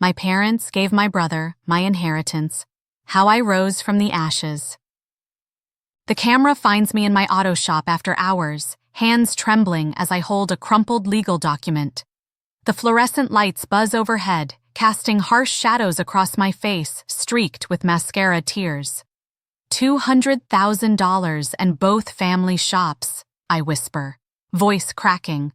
My parents gave my brother my inheritance. How I rose from the ashes. The camera finds me in my auto shop after hours, hands trembling as I hold a crumpled legal document. The fluorescent lights buzz overhead, casting harsh shadows across my face, streaked with mascara tears. $200,000 and both family shops, I whisper, voice cracking.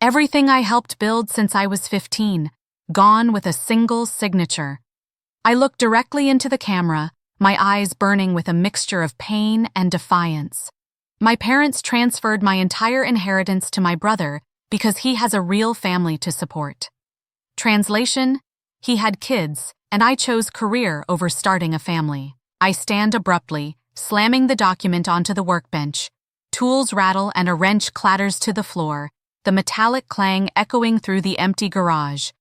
Everything I helped build since I was 15, gone with a single signature. I look directly into the camera, my eyes burning with a mixture of pain and defiance. My parents transferred my entire inheritance to my brother because he has a real family to support. Translation: he had kids, and I chose career over starting a family. I stand abruptly, slamming the document onto the workbench. Tools rattle and a wrench clatters to the floor, the metallic clang echoing through the empty garage.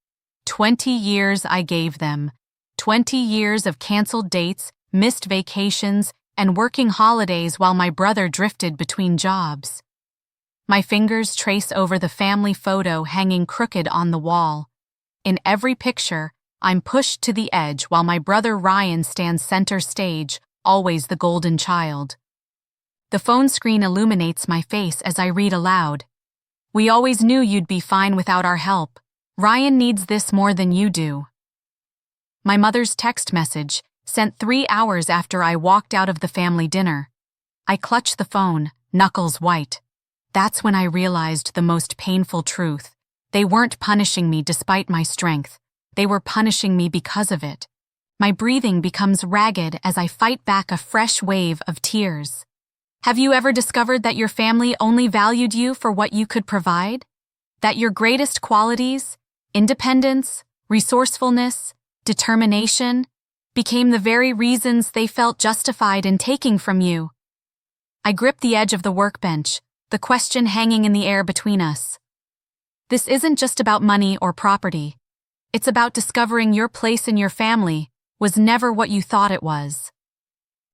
20 years I gave them. 20 years of canceled dates, missed vacations, and working holidays while my brother drifted between jobs. My fingers trace over the family photo hanging crooked on the wall. In every picture, I'm pushed to the edge while my brother Ryan stands center stage, always the golden child. The phone screen illuminates my face as I read aloud. We always knew you'd be fine without our help. Ryan needs this more than you do. My mother's text message, sent 3 hours after I walked out of the family dinner. I clutch the phone, knuckles white. That's when I realized the most painful truth. They weren't punishing me despite my strength. They were punishing me because of it. My breathing becomes ragged as I fight back a fresh wave of tears. Have you ever discovered that your family only valued you for what you could provide? That your greatest qualities, independence, resourcefulness, determination, became the very reasons they felt justified in taking from you? I grip the edge of the workbench, the question hanging in the air between us. This isn't just about money or property. It's about discovering your place in your family was never what you thought it was.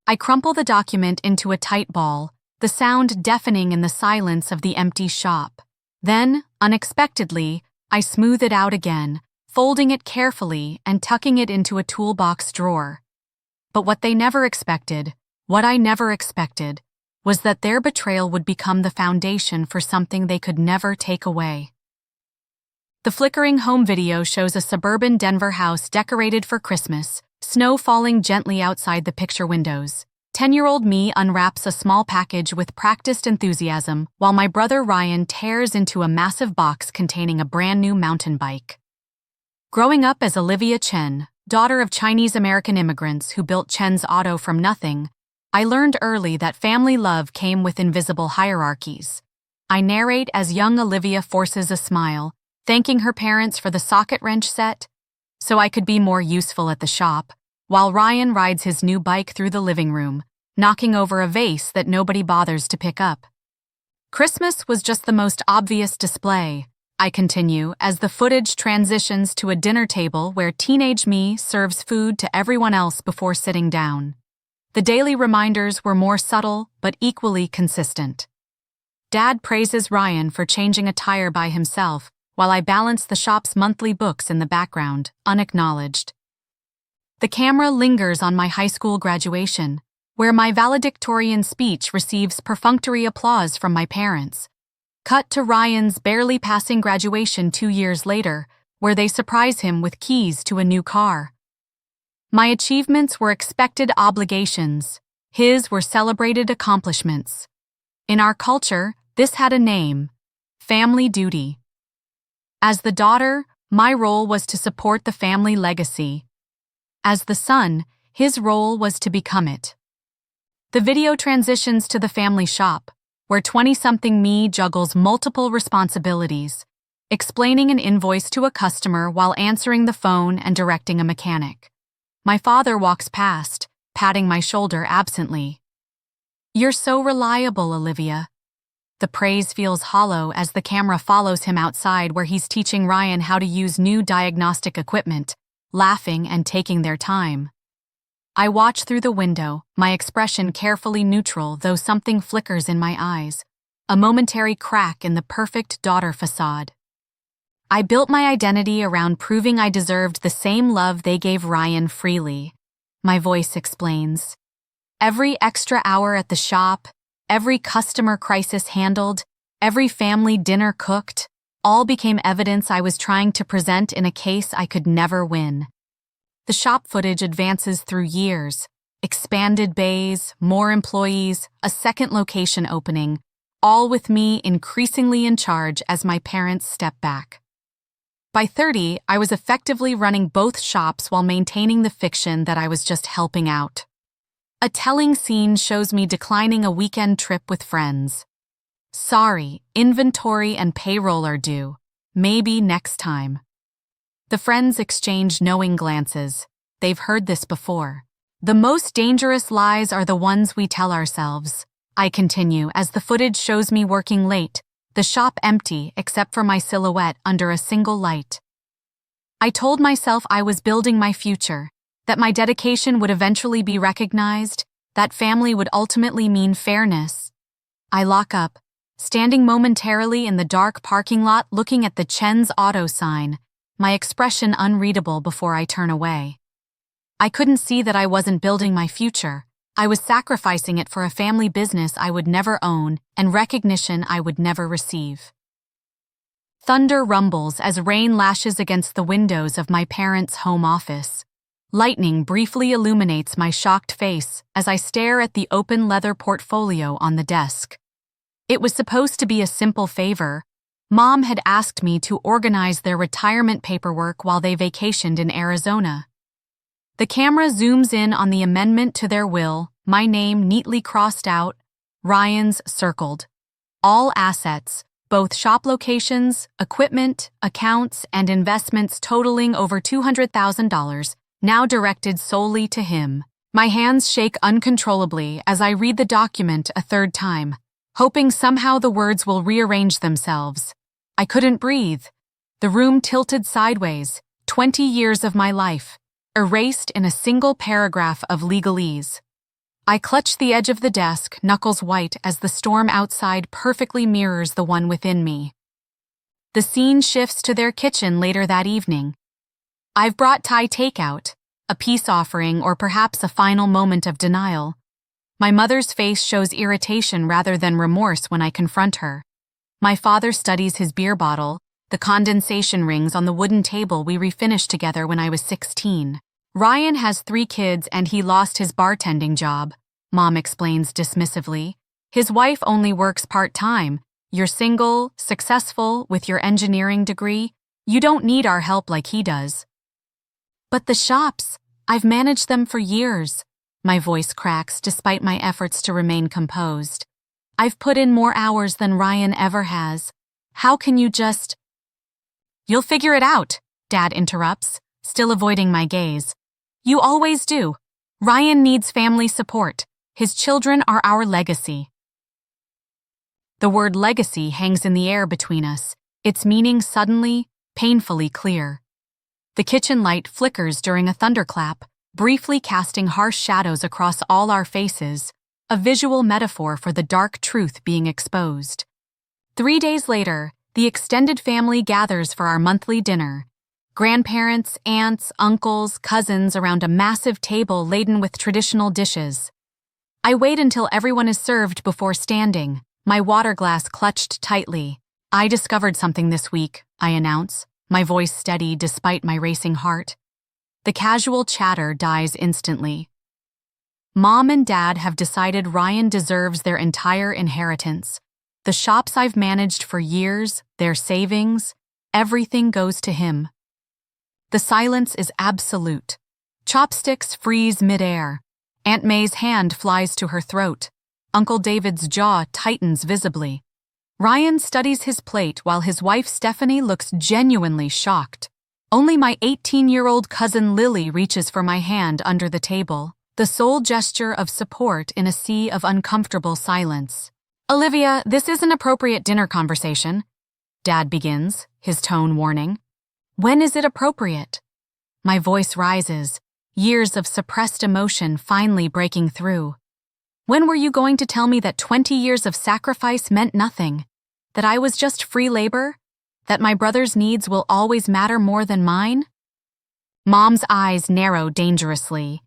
I crumple the document into a tight ball, the sound deafening in the silence of the empty shop. Then, unexpectedly, I smooth it out again, folding it carefully and tucking it into a toolbox drawer. But what I never expected, was that their betrayal would become the foundation for something they could never take away. The flickering home video shows a suburban Denver house decorated for Christmas, snow falling gently outside the picture windows. 10-year-old me unwraps a small package with practiced enthusiasm, while my brother Ryan tears into a massive box containing a brand new mountain bike. Growing up as Olivia Chen, daughter of Chinese-American immigrants who built Chen's Auto from nothing, I learned early that family love came with invisible hierarchies. I narrate as young Olivia forces a smile, thanking her parents for the socket wrench set, so I could be more useful at the shop, while Ryan rides his new bike through the living room, knocking over a vase that nobody bothers to pick up. Christmas was just the most obvious display, I continue, as the footage transitions to a dinner table where teenage me serves food to everyone else before sitting down. The daily reminders were more subtle but equally consistent. Dad praises Ryan for changing a tire by himself, while I balance the shop's monthly books in the background, unacknowledged. The camera lingers on my high school graduation, where my valedictorian speech receives perfunctory applause from my parents. Cut to Ryan's barely passing graduation 2 years later, where they surprise him with keys to a new car. My achievements were expected obligations. His were celebrated accomplishments. In our culture, this had a name: family duty. As the daughter, my role was to support the family legacy. As the son, his role was to become it. The video transitions to the family shop, where 20-something me juggles multiple responsibilities, explaining an invoice to a customer while answering the phone and directing a mechanic. My father walks past, patting my shoulder absently. "You're so reliable, Olivia." The praise feels hollow as the camera follows him outside where he's teaching Ryan how to use new diagnostic equipment, laughing and taking their time. I watch through the window, my expression carefully neutral though something flickers in my eyes, a momentary crack in the perfect daughter facade. I built my identity around proving I deserved the same love they gave Ryan freely. My voice explains. Every extra hour at the shop, every customer crisis handled, every family dinner cooked, all became evidence I was trying to present in a case I could never win. The shop footage advances through years, expanded bays, more employees, a second location opening, all with me increasingly in charge as my parents step back. By 30, I was effectively running both shops while maintaining the fiction that I was just helping out. A telling scene shows me declining a weekend trip with friends. Sorry, inventory and payroll are due. Maybe next time. The friends exchange knowing glances. They've heard this before. The most dangerous lies are the ones we tell ourselves. I continue as the footage shows me working late, the shop empty except for my silhouette under a single light. I told myself I was building my future, that my dedication would eventually be recognized, that family would ultimately mean fairness. I lock up, standing momentarily in the dark parking lot looking at the Chen's auto sign, my expression unreadable before I turn away. I couldn't see that I wasn't building my future. I was sacrificing it for a family business I would never own and recognition I would never receive. Thunder rumbles as rain lashes against the windows of my parents' home office. Lightning briefly illuminates my shocked face as I stare at the open leather portfolio on the desk. It was supposed to be a simple favor. Mom had asked me to organize their retirement paperwork while they vacationed in Arizona. The camera zooms in on the amendment to their will, my name neatly crossed out, Ryan's circled. All assets, both shop locations, equipment, accounts, and investments totaling over $200,000, now directed solely to him. My hands shake uncontrollably as I read the document a third time, hoping somehow the words will rearrange themselves. I couldn't breathe. The room tilted sideways, 20 years of my life, erased in a single paragraph of legalese. I clutch the edge of the desk, knuckles white as the storm outside perfectly mirrors the one within me. The scene shifts to their kitchen later that evening. I've brought Thai takeout, a peace offering or perhaps a final moment of denial. My mother's face shows irritation rather than remorse when I confront her. My father studies his beer bottle, the condensation rings on the wooden table we refinished together when I was 16. Ryan has 3 kids and he lost his bartending job, Mom explains dismissively. His wife only works part-time. You're single, successful, with your engineering degree. You don't need our help like he does. But the shops, I've managed them for years. My voice cracks despite my efforts to remain composed. I've put in more hours than Ryan ever has. How can you just... You'll figure it out, Dad interrupts, still avoiding my gaze. You always do. Ryan needs family support. His children are our legacy. The word legacy hangs in the air between us, its meaning suddenly, painfully clear. The kitchen light flickers during a thunderclap, briefly casting harsh shadows across all our faces, a visual metaphor for the dark truth being exposed. 3 days later, the extended family gathers for our monthly dinner. Grandparents, aunts, uncles, cousins around a massive table laden with traditional dishes. I wait until everyone is served before standing, my water glass clutched tightly. I discovered something this week, I announce, my voice steady despite my racing heart. The casual chatter dies instantly. Mom and Dad have decided Ryan deserves their entire inheritance. The shops I've managed for years, their savings, everything goes to him. The silence is absolute. Chopsticks freeze midair. Aunt May's hand flies to her throat. Uncle David's jaw tightens visibly. Ryan studies his plate while his wife Stephanie looks genuinely shocked. Only my 18-year-old cousin Lily reaches for my hand under the table, the sole gesture of support in a sea of uncomfortable silence. Olivia, this is an appropriate dinner conversation, Dad begins, his tone warning. When is it appropriate? My voice rises, years of suppressed emotion finally breaking through. When were you going to tell me that 20 years of sacrifice meant nothing? That I was just free labor? That my brother's needs will always matter more than mine? Mom's eyes narrow dangerously.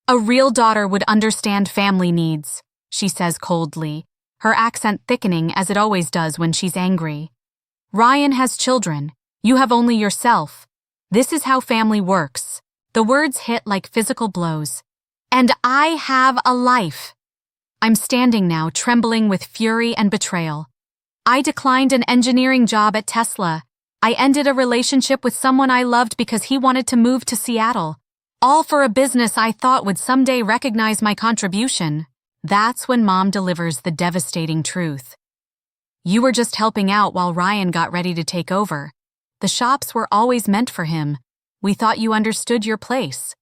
A real daughter would understand family needs, she says coldly, her accent thickening as it always does when she's angry. Ryan has children. You have only yourself. This is how family works. The words hit like physical blows. And I have a life. I'm standing now, trembling with fury and betrayal. I declined an engineering job at Tesla. I ended a relationship with someone I loved because he wanted to move to Seattle. All for a business I thought would someday recognize my contribution. That's when Mom delivers the devastating truth. You were just helping out while Ryan got ready to take over. The shops were always meant for him. We thought you understood your place.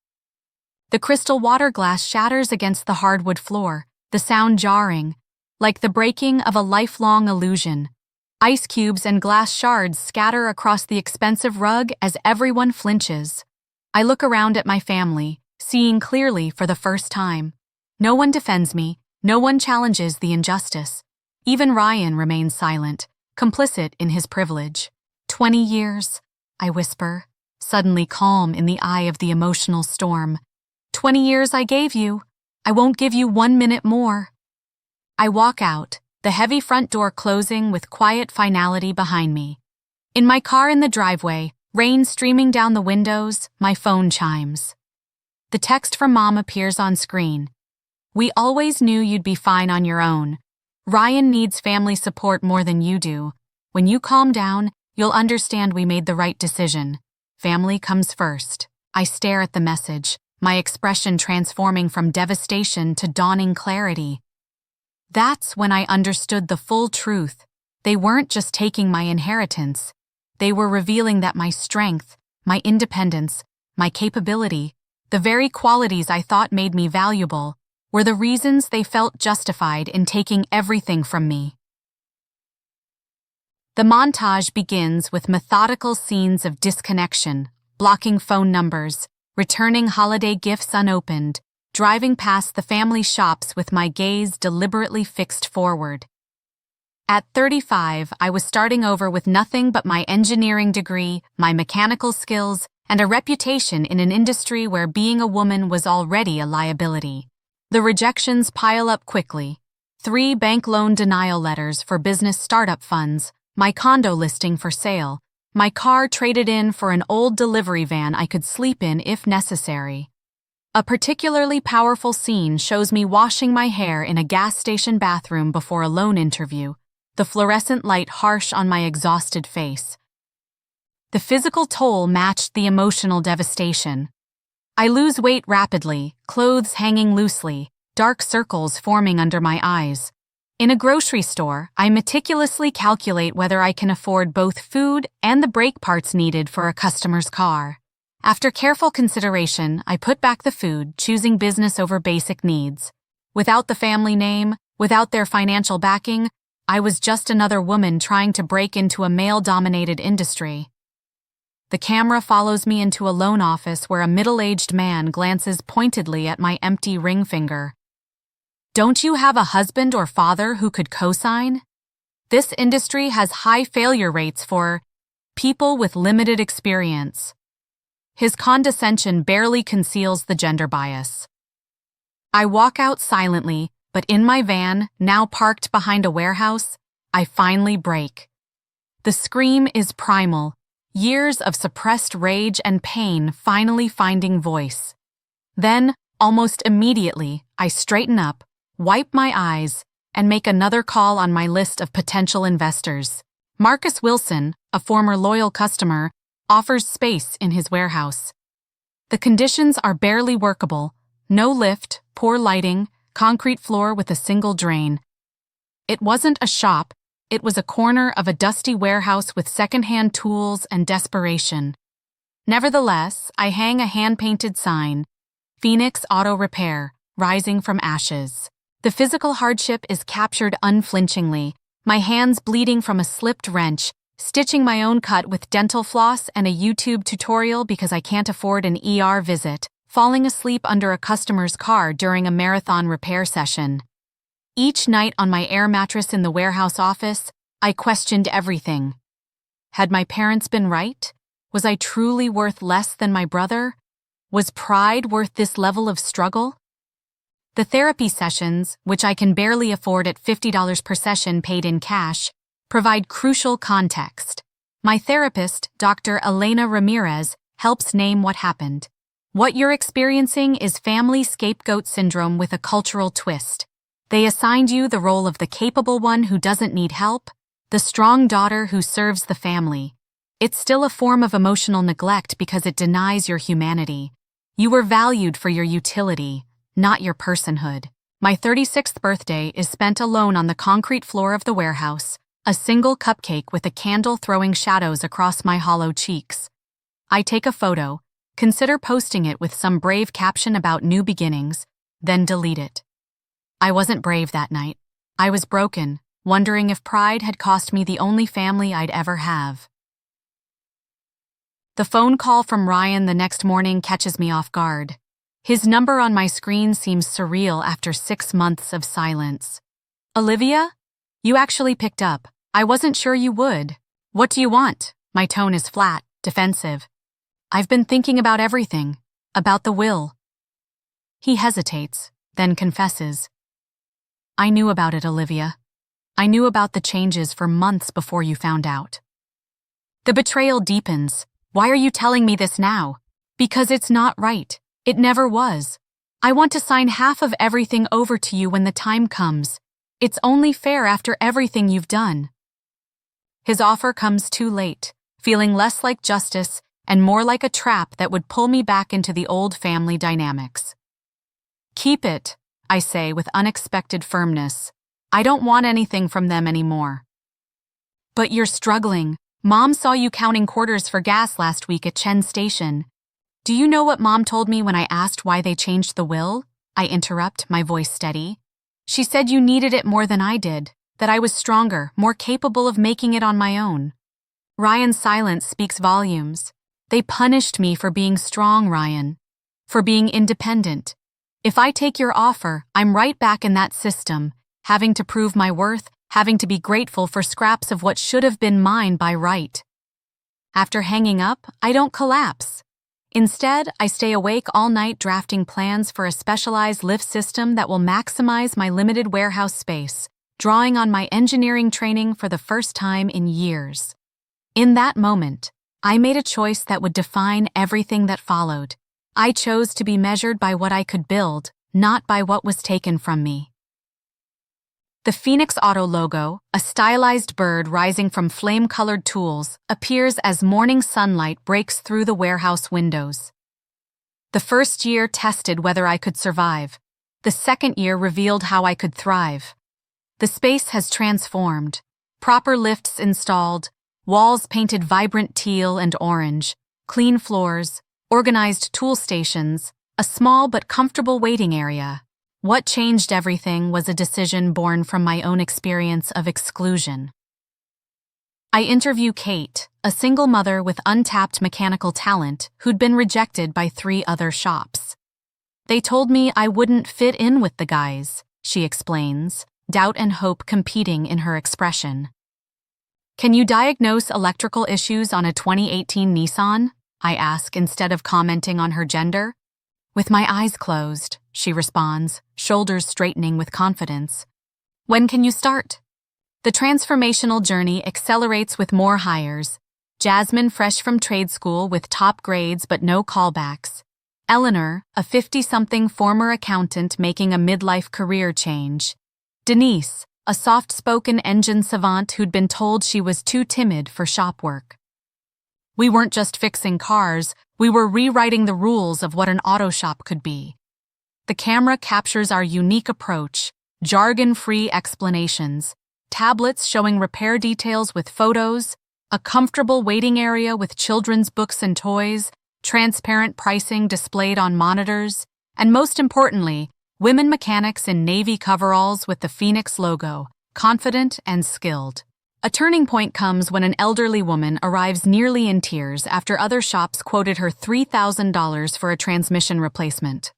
The crystal water glass shatters against the hardwood floor, the sound jarring, like the breaking of a lifelong illusion. Ice cubes and glass shards scatter across the expensive rug as everyone flinches. I look around at my family, seeing clearly for the first time. No one defends me, no one challenges the injustice. Even Ryan remains silent, complicit in his privilege. 20 years, I whisper, suddenly calm in the eye of the emotional storm. 20 years I gave you. I won't give you 1 minute more. I walk out, the heavy front door closing with quiet finality behind me. In my car in the driveway, rain streaming down the windows, my phone chimes. The text from Mom appears on screen. We always knew you'd be fine on your own. Ryan needs family support more than you do. When you calm down, you'll understand we made the right decision. Family comes first. I stare at the message, my expression transforming from devastation to dawning clarity. That's when I understood the full truth. They weren't just taking my inheritance. They were revealing that my strength, my independence, my capability, the very qualities I thought made me valuable, were the reasons they felt justified in taking everything from me. The montage begins with methodical scenes of disconnection, blocking phone numbers, returning holiday gifts unopened, driving past the family shops with my gaze deliberately fixed forward. At 35, I was starting over with nothing but my engineering degree, my mechanical skills, and a reputation in an industry where being a woman was already a liability. The rejections pile up quickly. 3 bank loan denial letters for business startup funds, my condo listing for sale, my car traded in for an old delivery van I could sleep in if necessary. A particularly powerful scene shows me washing my hair in a gas station bathroom before a loan interview, the fluorescent light harsh on my exhausted face. The physical toll matched the emotional devastation. I lose weight rapidly, clothes hanging loosely, dark circles forming under my eyes. In a grocery store, I meticulously calculate whether I can afford both food and the brake parts needed for a customer's car. After careful consideration, I put back the food, choosing business over basic needs. Without the family name, without their financial backing, I was just another woman trying to break into a male-dominated industry. The camera follows me into a loan office where a middle-aged man glances pointedly at my empty ring finger. Don't you have a husband or father who could co-sign? This industry has high failure rates for people with limited experience. His condescension barely conceals the gender bias. I walk out silently, but in my van, now parked behind a warehouse, I finally break. The scream is primal. Years of suppressed rage and pain finally finding voice. Then, almost immediately, I straighten up, wipe my eyes, and make another call on my list of potential investors. Marcus Wilson, a former loyal customer, offers space in his warehouse. The conditions are barely workable. No lift, poor lighting, concrete floor with a single drain. It wasn't a shop. It was a corner of a dusty warehouse with secondhand tools and desperation. Nevertheless, I hang a hand-painted sign, Phoenix Auto Repair, rising from ashes. The physical hardship is captured unflinchingly, my hands bleeding from a slipped wrench, stitching my own cut with dental floss and a YouTube tutorial because I can't afford an ER visit, falling asleep under a customer's car during a marathon repair session. Each night on my air mattress in the warehouse office, I questioned everything. Had my parents been right? Was I truly worth less than my brother? Was pride worth this level of struggle? The therapy sessions, which I can barely afford at $50 per session paid in cash, provide crucial context. My therapist, Dr. Elena Ramirez, helps name what happened. What you're experiencing is family scapegoat syndrome with a cultural twist. They assigned you the role of the capable one who doesn't need help, the strong daughter who serves the family. It's still a form of emotional neglect because it denies your humanity. You were valued for your utility, not your personhood. My 36th birthday is spent alone on the concrete floor of the warehouse, a single cupcake with a candle throwing shadows across my hollow cheeks. I take a photo, consider posting it with some brave caption about new beginnings, then delete it. I wasn't brave that night. I was broken, wondering if pride had cost me the only family I'd ever have. The phone call from Ryan the next morning catches me off guard. His number on my screen seems surreal after 6 months of silence. Olivia? You actually picked up. I wasn't sure you would. What do you want? My tone is flat, defensive. I've been thinking about everything. About the will. He hesitates, then confesses. I knew about it, Olivia. I knew about the changes for months before you found out. The betrayal deepens. Why are you telling me this now? Because it's not right. It never was. I want to sign half of everything over to you when the time comes. It's only fair after everything you've done. His offer comes too late, feeling less like justice and more like a trap that would pull me back into the old family dynamics. Keep it, I say with unexpected firmness. I don't want anything from them anymore. But you're struggling. Mom saw you counting quarters for gas last week at Chen Station. Do you know what Mom told me when I asked why they changed the will? I interrupt, my voice steady. She said you needed it more than I did, that I was stronger, more capable of making it on my own. Ryan's silence speaks volumes. They punished me for being strong, Ryan. For being independent. If I take your offer, I'm right back in that system, having to prove my worth, having to be grateful for scraps of what should have been mine by right. After hanging up, I don't collapse. Instead, I stay awake all night drafting plans for a specialized lift system that will maximize my limited warehouse space, drawing on my engineering training for the first time in years. In that moment, I made a choice that would define everything that followed. I chose to be measured by what I could build, not by what was taken from me. The Phoenix Auto logo, a stylized bird rising from flame-colored tools, appears as morning sunlight breaks through the warehouse windows. The first year tested whether I could survive. The second year revealed how I could thrive. The space has transformed. Proper lifts installed, walls painted vibrant teal and orange, clean floors, organized tool stations, a small but comfortable waiting area. What changed everything was a decision born from my own experience of exclusion. I interview Kate, a single mother with untapped mechanical talent who'd been rejected by 3 other shops. They told me I wouldn't fit in with the guys, she explains, doubt and hope competing in her expression. Can you diagnose electrical issues on a 2018 Nissan? I ask instead of commenting on her gender. With my eyes closed, she responds, shoulders straightening with confidence. When can you start? The transformational journey accelerates with more hires. Jasmine, fresh from trade school with top grades but no callbacks. Eleanor, a 50-something former accountant making a midlife career change. Denise, a soft-spoken engine savant who'd been told she was too timid for shop work. We weren't just fixing cars, we were rewriting the rules of what an auto shop could be. The camera captures our unique approach, jargon-free explanations, tablets showing repair details with photos, a comfortable waiting area with children's books and toys, transparent pricing displayed on monitors, and most importantly, women mechanics in navy coveralls with the Phoenix logo, confident and skilled. A turning point comes when an elderly woman arrives nearly in tears after other shops quoted her $3,000 for a transmission replacement.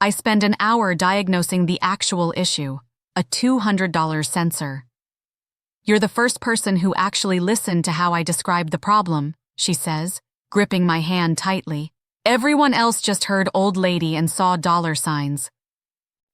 I spend an hour diagnosing the actual issue, a $200 sensor. You're the first person who actually listened to how I described the problem, she says, gripping my hand tightly. Everyone else just heard old lady and saw dollar signs.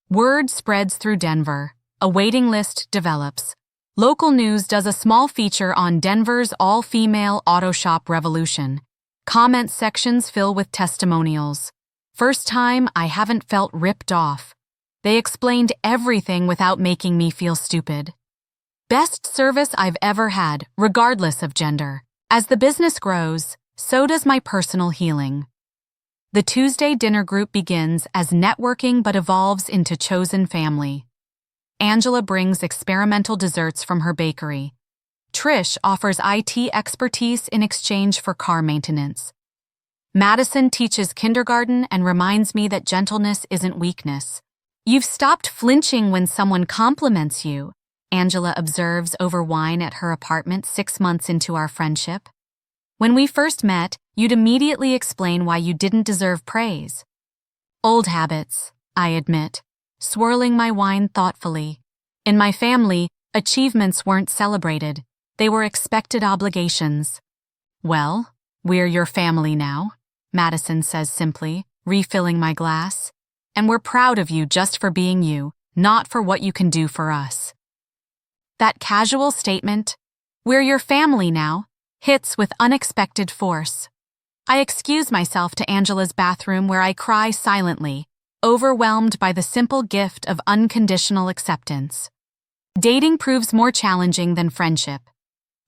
Word spreads through Denver. A waiting list develops. Local news does a small feature on Denver's all-female auto shop revolution. Comment sections fill with testimonials. First time I haven't felt ripped off. They explained everything without making me feel stupid. Best service I've ever had, regardless of gender. As the business grows, so does my personal healing. The Tuesday dinner group begins as networking but evolves into chosen family. Angela brings experimental desserts from her bakery. Trish offers IT expertise in exchange for car maintenance. Madison teaches kindergarten and reminds me that gentleness isn't weakness. You've stopped flinching when someone compliments you, Angela observes over wine at her apartment 6 months into our friendship. When we first met, you'd immediately explain why you didn't deserve praise. Old habits, I admit, swirling my wine thoughtfully. In my family, achievements weren't celebrated. They were expected obligations. Well, we're your family now, Madison says simply, refilling my glass. And we're proud of you just for being you, not for what you can do for us. That casual statement, "We're your family now," hits with unexpected force. I excuse myself to Angela's bathroom where I cry silently, overwhelmed by the simple gift of unconditional acceptance. Dating proves more challenging than friendship.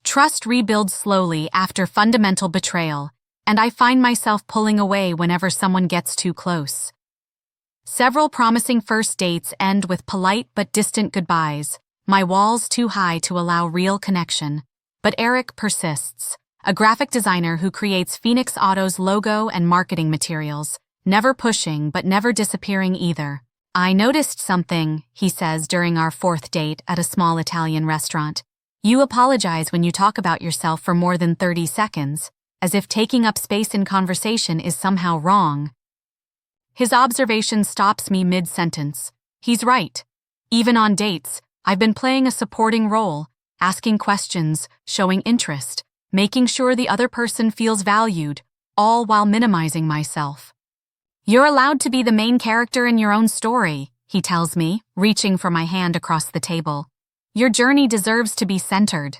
Trust rebuilds slowly after fundamental betrayal, and I find myself pulling away whenever someone gets too close. Several promising first dates end with polite but distant goodbyes, my walls too high to allow real connection. But Eric persists, a graphic designer who creates Phoenix Auto's logo and marketing materials, never pushing but never disappearing either. I noticed something, he says during our 4th date at a small Italian restaurant. You apologize when you talk about yourself for more than 30 seconds, as if taking up space in conversation is somehow wrong. His observation stops me mid-sentence. He's right. Even on dates, I've been playing a supporting role, asking questions, showing interest, making sure the other person feels valued, all while minimizing myself. You're allowed to be the main character in your own story, he tells me, reaching for my hand across the table. Your journey deserves to be centered.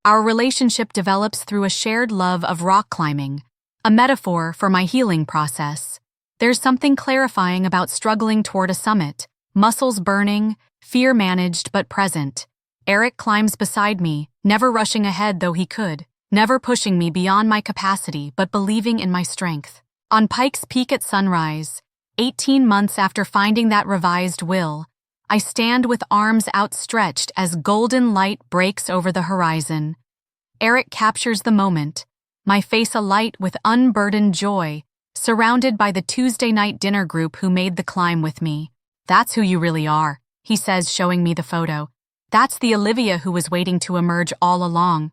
Our relationship develops through a shared love of rock climbing, a metaphor for my healing process. There's something clarifying about struggling toward a summit, muscles burning, fear managed but present. Eric climbs beside me, never rushing ahead though he could, never pushing me beyond my capacity but believing in my strength. On Pike's Peak at sunrise, 18 months after finding that revised will, I stand with arms outstretched as golden light breaks over the horizon. Eric captures the moment, my face alight with unburdened joy, surrounded by the Tuesday night dinner group who made the climb with me. That's who you really are, he says, showing me the photo. That's the Olivia who was waiting to emerge all along.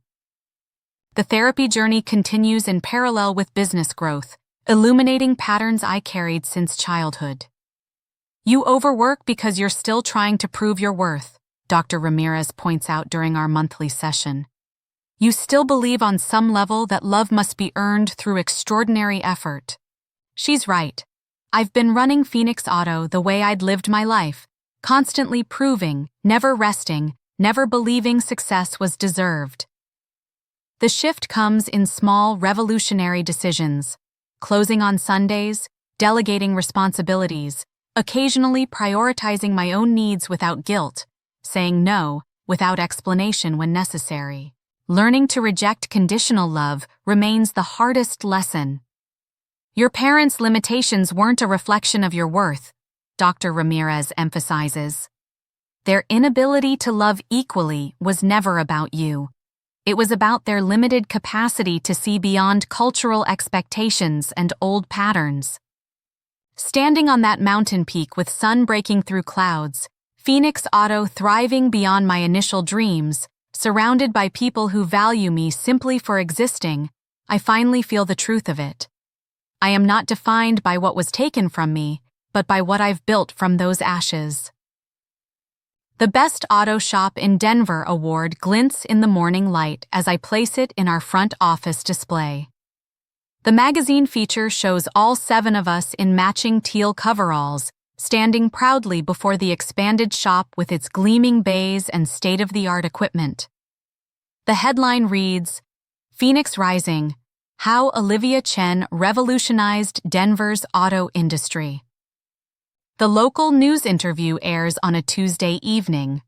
The therapy journey continues in parallel with business growth, illuminating patterns I carried since childhood. You overwork because you're still trying to prove your worth, Dr. Ramirez points out during our monthly session. You still believe on some level that love must be earned through extraordinary effort. She's right. I've been running Phoenix Auto the way I'd lived my life, constantly proving, never resting, never believing success was deserved. The shift comes in small, revolutionary decisions, closing on Sundays, delegating responsibilities, occasionally prioritizing my own needs without guilt, saying no without explanation when necessary. Learning to reject conditional love remains the hardest lesson. Your parents' limitations weren't a reflection of your worth, Dr. Ramirez emphasizes. Their inability to love equally was never about you. It was about their limited capacity to see beyond cultural expectations and old patterns. Standing on that mountain peak with sun breaking through clouds, Phoenix Auto thriving beyond my initial dreams, surrounded by people who value me simply for existing, I finally feel the truth of it. I am not defined by what was taken from me, but by what I've built from those ashes. The Best Auto Shop in Denver award glints in the morning light as I place it in our front office display. The magazine feature shows all 7 of us in matching teal coveralls, standing proudly before the expanded shop with its gleaming bays and state-of-the-art equipment. The headline reads, "Phoenix Rising: How Olivia Chen Revolutionized Denver's Auto Industry." The local news interview airs on a Tuesday evening.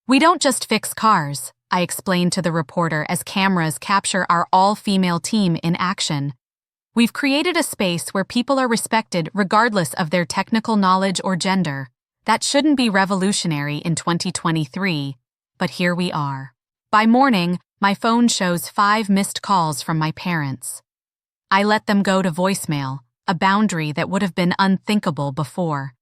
"We don't just fix cars," I explained to the reporter as cameras capture our all-female team in action. "We've created a space where people are respected regardless of their technical knowledge or gender. That shouldn't be revolutionary in 2023, but here we are." By morning, my phone shows 5 missed calls from my parents. I let them go to voicemail, a boundary that would have been unthinkable before.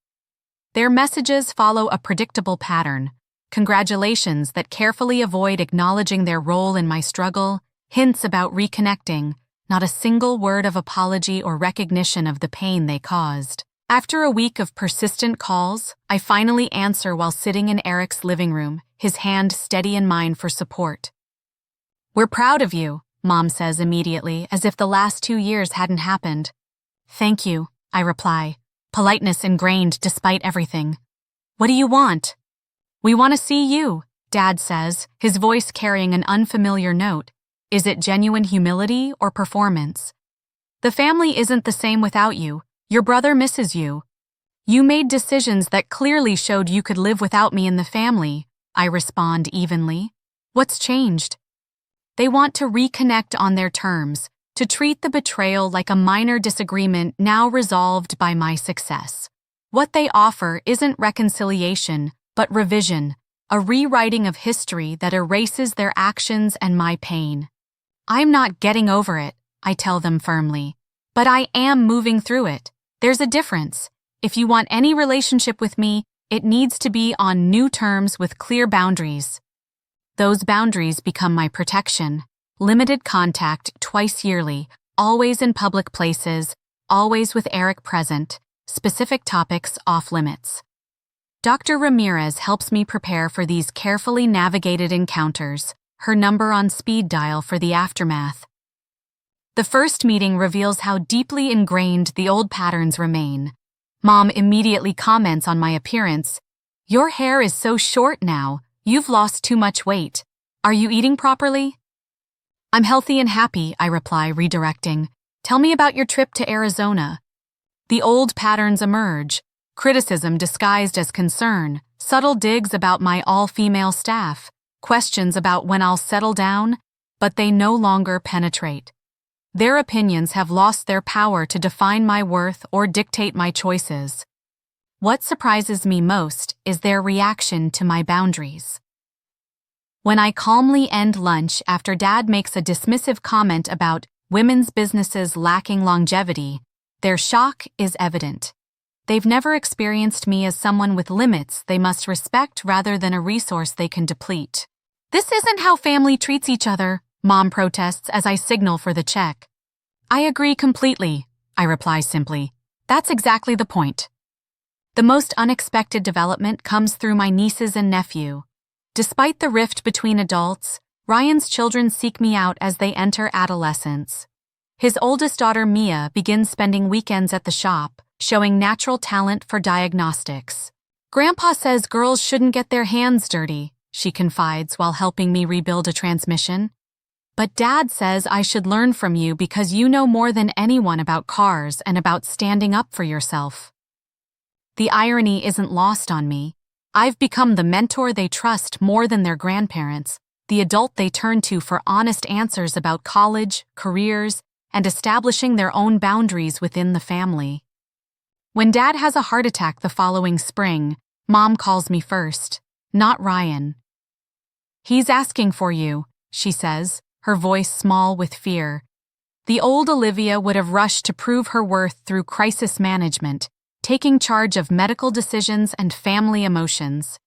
Their messages follow a predictable pattern: congratulations that carefully avoid acknowledging their role in my struggle, hints about reconnecting, not a single word of apology or recognition of the pain they caused. After a week of persistent calls, I finally answer while sitting in Eric's living room, his hand steady in mine for support. "We're proud of you," Mom says immediately, as if the last 2 years hadn't happened. "Thank you," I reply, politeness ingrained despite everything. "What do you want?" "We want to see you," Dad says, his voice carrying an unfamiliar note. Is it genuine humility or performance? "The family isn't the same without you. Your brother misses you. You made decisions that clearly showed you could live without me in the family," I respond evenly. "What's changed?" They want to reconnect on their terms, to treat the betrayal like a minor disagreement now resolved by my success. What they offer isn't reconciliation, but revision, a rewriting of history that erases their actions and my pain. "I'm not getting over it," I tell them firmly, "but I am moving through it. There's a difference. If you want any relationship with me, it needs to be on new terms with clear boundaries." Those boundaries become my protection. Limited contact twice yearly, always in public places, always with Eric present, specific topics off limits. Dr. Ramirez helps me prepare for these carefully navigated encounters, her number on speed dial for the aftermath. The first meeting reveals how deeply ingrained the old patterns remain. Mom immediately comments on my appearance. "Your hair is so short now. You've lost too much weight. Are you eating properly?" "I'm healthy and happy," I reply, redirecting. "Tell me about your trip to Arizona." The old patterns emerge. Criticism disguised as concern, subtle digs about my all-female staff, questions about when I'll settle down, but they no longer penetrate. Their opinions have lost their power to define my worth or dictate my choices. What surprises me most is their reaction to my boundaries. When I calmly end lunch after Dad makes a dismissive comment about women's businesses lacking longevity, their shock is evident. They've never experienced me as someone with limits they must respect rather than a resource they can deplete. "This isn't how family treats each other," Mom protests as I signal for the check. "I agree completely," I reply simply. "That's exactly the point." The most unexpected development comes through my nieces and nephew. Despite the rift between adults, Ryan's children seek me out as they enter adolescence. His oldest daughter, Mia, begins spending weekends at the shop, showing natural talent for diagnostics. "Grandpa says girls shouldn't get their hands dirty," she confides while helping me rebuild a transmission. "But Dad says I should learn from you because you know more than anyone about cars and about standing up for yourself." The irony isn't lost on me. I've become the mentor they trust more than their grandparents, the adult they turn to for honest answers about college, careers, and establishing their own boundaries within the family. When Dad has a heart attack the following spring, Mom calls me first, not Ryan. "He's asking for you," she says, her voice small with fear. The old Olivia would have rushed to prove her worth through crisis management, taking charge of medical decisions and family emotions.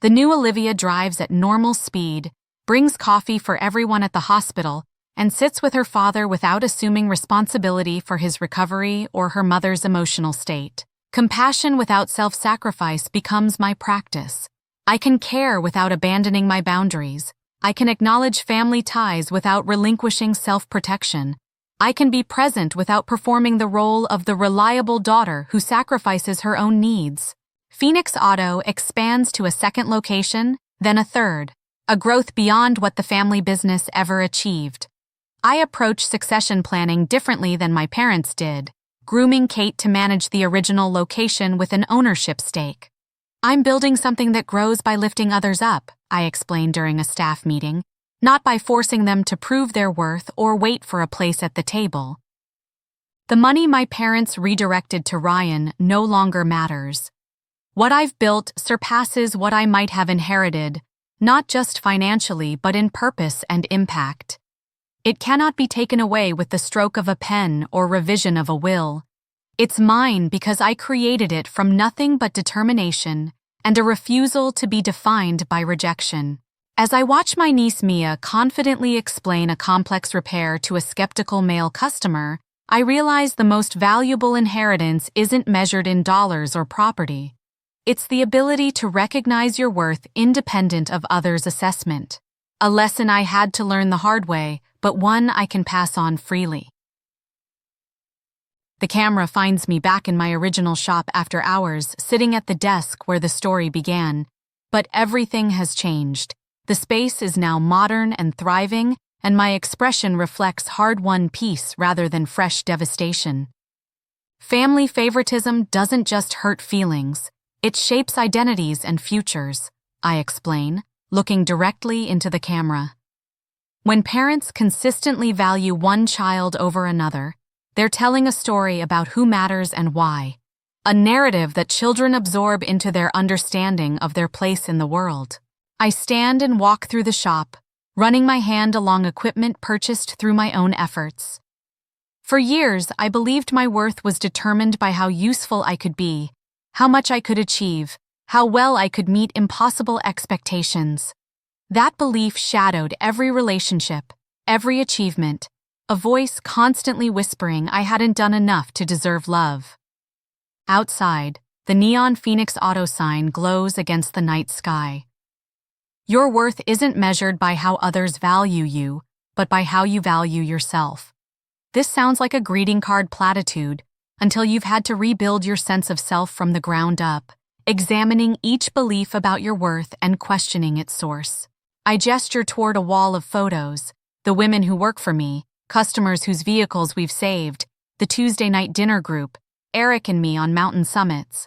The new Olivia drives at normal speed, brings coffee for everyone at the hospital, and sits with her father without assuming responsibility for his recovery or her mother's emotional state. Compassion without self-sacrifice becomes my practice. I can care without abandoning my boundaries. I can acknowledge family ties without relinquishing self-protection. I can be present without performing the role of the reliable daughter who sacrifices her own needs. Phoenix Auto expands to a second location, then a third, a growth beyond what the family business ever achieved. I approach succession planning differently than my parents did, grooming Kate to manage the original location with an ownership stake. I'm building something that grows by lifting others up, I explained during a staff meeting, not by forcing them to prove their worth or wait for a place at the table. The money my parents redirected to Ryan no longer matters. What I've built surpasses what I might have inherited, not just financially but in purpose and impact. It cannot be taken away with the stroke of a pen or revision of a will. It's mine because I created it from nothing but determination and a refusal to be defined by rejection. As I watch my niece Mia confidently explain a complex repair to a skeptical male customer, I realize the most valuable inheritance isn't measured in dollars or property. It's the ability to recognize your worth independent of others' assessment. A lesson I had to learn the hard way, but one I can pass on freely. The camera finds me back in my original shop after hours, sitting at the desk where the story began. But everything has changed. The space is now modern and thriving, and my expression reflects hard-won peace rather than fresh devastation. Family favoritism doesn't just hurt feelings, it shapes identities and futures, I explain, looking directly into the camera. When parents consistently value one child over another, they're telling a story about who matters and why, a narrative that children absorb into their understanding of their place in the world. I stand and walk through the shop, running my hand along equipment purchased through my own efforts. For years, I believed my worth was determined by how useful I could be, how much I could achieve, how well I could meet impossible expectations. That belief shadowed every relationship, every achievement, a voice constantly whispering I hadn't done enough to deserve love. Outside, the neon Phoenix Auto sign glows against the night sky. Your worth isn't measured by how others value you, but by how you value yourself. This sounds like a greeting card platitude until you've had to rebuild your sense of self from the ground up, examining each belief about your worth and questioning its source. I gesture toward a wall of photos, the women who work for me, customers whose vehicles we've saved, the Tuesday night dinner group, Eric and me on mountain summits.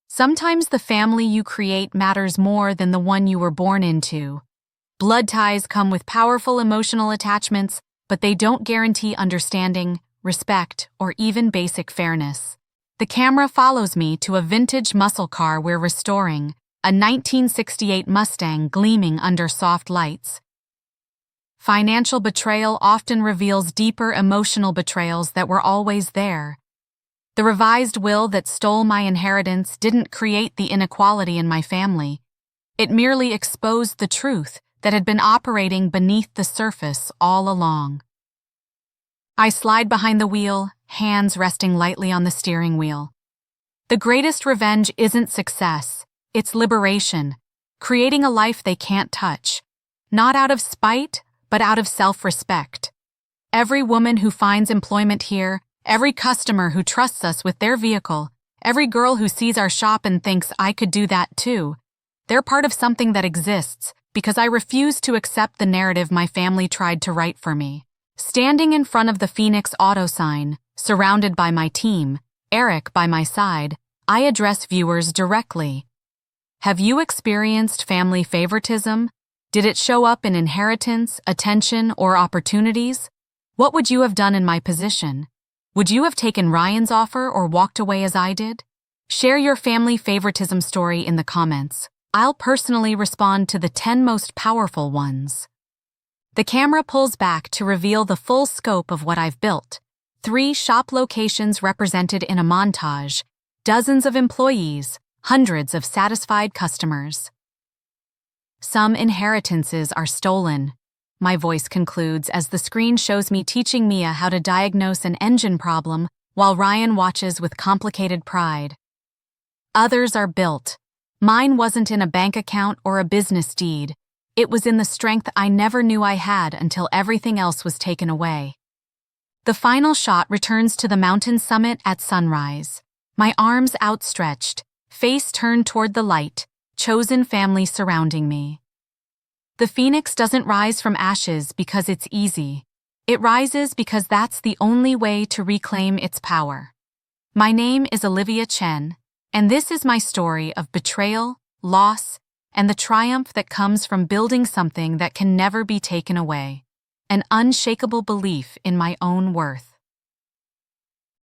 Sometimes the family you create matters more than the one you were born into. Blood ties come with powerful emotional attachments, but they don't guarantee understanding, respect, or even basic fairness. The camera follows me to a vintage muscle car we're restoring, a 1968 Mustang gleaming under soft lights. Financial betrayal often reveals deeper emotional betrayals that were always there. The revised will that stole my inheritance didn't create the inequality in my family. It merely exposed the truth that had been operating beneath the surface all along. I slide behind the wheel, hands resting lightly on the steering wheel. The greatest revenge isn't success, it's liberation, creating a life they can't touch, not out of spite, but out of self-respect. Every woman who finds employment here, every customer who trusts us with their vehicle, every girl who sees our shop and thinks I could do that too, they're part of something that exists because I refuse to accept the narrative my family tried to write for me. Standing in front of the Phoenix Auto sign, surrounded by my team, Eric by my side, I address viewers directly. Have you experienced family favoritism? Did it show up in inheritance, attention, or opportunities? What would you have done in my position? Would you have taken Ryan's offer or walked away as I did? Share your family favoritism story in the comments. I'll personally respond to the 10 most powerful ones. The camera pulls back to reveal the full scope of what I've built. 3 shop locations represented in a montage, dozens of employees, hundreds of satisfied customers. Some inheritances are stolen, my voice concludes as the screen shows me teaching Mia how to diagnose an engine problem while Ryan watches with complicated pride. Others are built, Mine wasn't in a bank account or a business deed. It was in the strength I never knew I had until everything else was taken away. The final shot returns to the mountain summit at sunrise. My arms outstretched, face turned toward the light, chosen family surrounding me. The phoenix doesn't rise from ashes because it's easy. It rises because that's the only way to reclaim its power. My name is Olivia Chen, and this is my story of betrayal, loss, and the triumph that comes from building something that can never be taken away. An unshakable belief in my own worth.